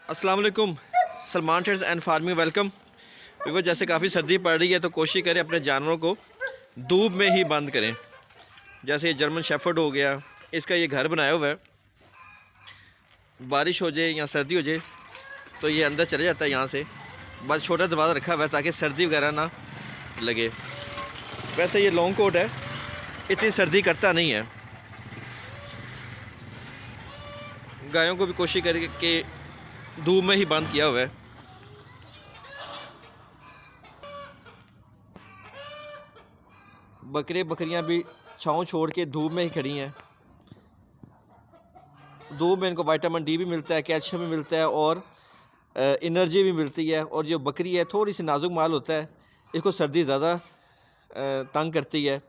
अस्सलाम वालेकुम। Salman trades and farming welcome. बिल्कुल, जैसे काफ़ी सर्दी पड़ रही है तो कोशिश करें अपने जानवरों को धूप में ही बंद करें। जैसे ये जर्मन शेफर्ड हो गया, इसका ये घर बनाया हुआ है। बारिश हो जाए या सर्दी हो जाए तो ये अंदर चले जाता है यहाँ से। बस छोटा दरवाज़ा रखा हुआ है ताकि सर्दी वगैरह ना लगे। वैसे ये लॉन्ग कोट है, इतनी सर्दी करता नहीं है। गायों को भी कोशिश करें कि धूप में ही बंद किया हुआ है। बकरियां भी छाँव छोड़ के धूप में ही खड़ी हैं। धूप में इनको विटामिन डी भी मिलता है, कैल्शियम भी मिलता है और एनर्जी भी मिलती है। और जो बकरी है थोड़ी सी नाजुक माल होता है, इसको सर्दी ज़्यादा तंग करती है।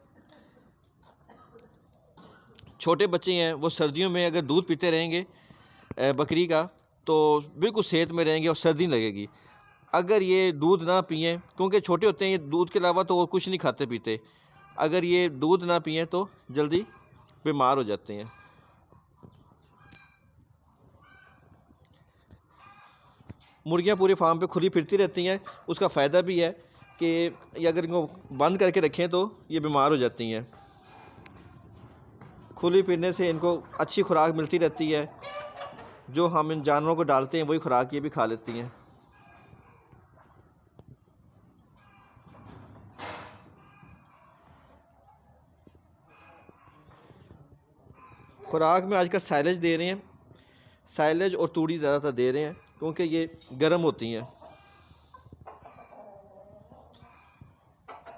छोटे बच्चे हैं वो सर्दियों में अगर दूध पीते रहेंगे बकरी का तो बिल्कुल सेहत में रहेंगे और सर्दी नहीं लगेगी। अगर ये दूध ना पिएँ, क्योंकि छोटे होते हैं, ये दूध के अलावा तो और कुछ नहीं खाते पीते। अगर ये दूध ना पिएँ तो जल्दी बीमार हो जाते हैं। मुर्गियाँ पूरे फार्म पे खुली फिरती रहती हैं। उसका फ़ायदा भी है कि ये अगर इनको बंद करके रखें तो ये बीमार हो जाती हैं। खुली फिरने से इनको अच्छी खुराक मिलती रहती है। जो हम इन जानवरों को डालते हैं वही खुराक ये भी खा लेती हैं। खुराक में आजकल साइलेज दे रहे हैं। साइलेज और तूड़ी ज़्यादातर दे रहे हैं क्योंकि ये गर्म होती हैं।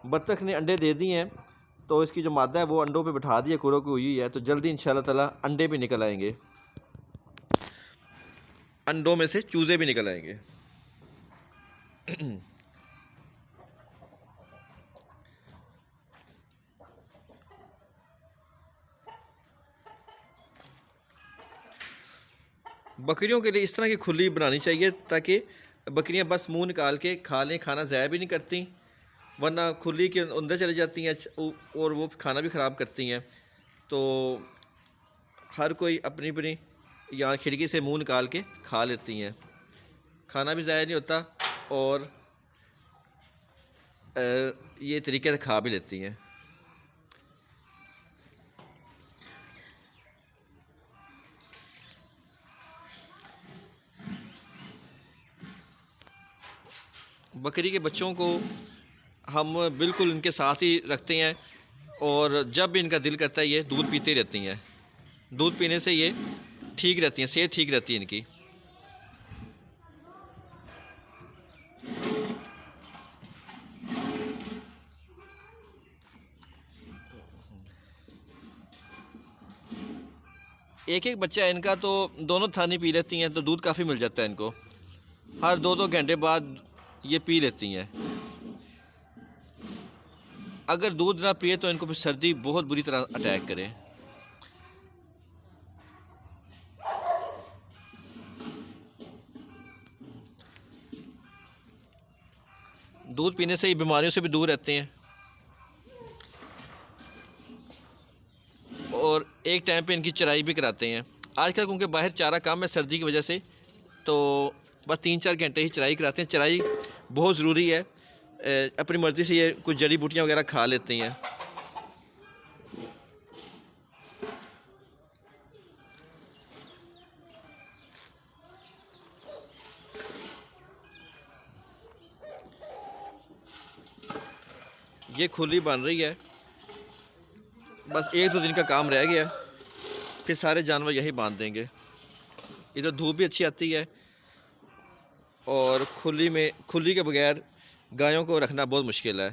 बत्तख ने अंडे दे दिए हैं तो इसकी जो मादा है वो अंडों पे बिठा दी है, कुरों की हुई है। तो जल्दी इंशाल्लाह ताला अंडे भी निकल आएंगे, अंडों में से चूज़े भी निकल आएंगे। बकरियों के लिए इस तरह की खुली बनानी चाहिए ताकि बकरियां बस मुंह निकाल के खा लें, खाना ज़ाया भी नहीं करती। वरना खुली के अंदर चली जाती हैं और वो खाना भी ख़राब करती हैं। तो हर कोई अपनी अपनी यहाँ खिड़की से मुंह निकाल के खा लेती हैं, खाना भी ज़ाया नहीं होता और ये तरीके से खा भी लेती हैं। बकरी के बच्चों को हम बिल्कुल इनके साथ ही रखते हैं और जब भी इनका दिल करता है ये दूध पीते रहती हैं। दूध पीने से ये ठीक रहती हैं, सेहत ठीक रहती है इनकी। एक एक बच्चा है इनका तो दोनों थानी पी लेती हैं, तो दूध काफ़ी मिल जाता है इनको। हर 2-2 घंटे बाद ये पी लेती हैं। अगर दूध ना पिए तो इनको फिर सर्दी बहुत बुरी तरह अटैक करे। दूध पीने से ही बीमारियों से भी दूर रहते हैं। और एक टाइम पे इनकी चराई भी कराते हैं। आजकल क्योंकि बाहर चारा कम है सर्दी की वजह से, तो बस 3-4 घंटे ही चराई कराते हैं। चराई बहुत ज़रूरी है। अपनी मर्ज़ी से ये कुछ जड़ी बूटियाँ वगैरह खा लेती हैं। ये खुली बन रही है, बस 1-2 दिन का काम रह गया, फिर सारे जानवर यही बांध देंगे। इधर धूप भी अच्छी आती है और खुली के बगैर गायों को रखना बहुत मुश्किल है।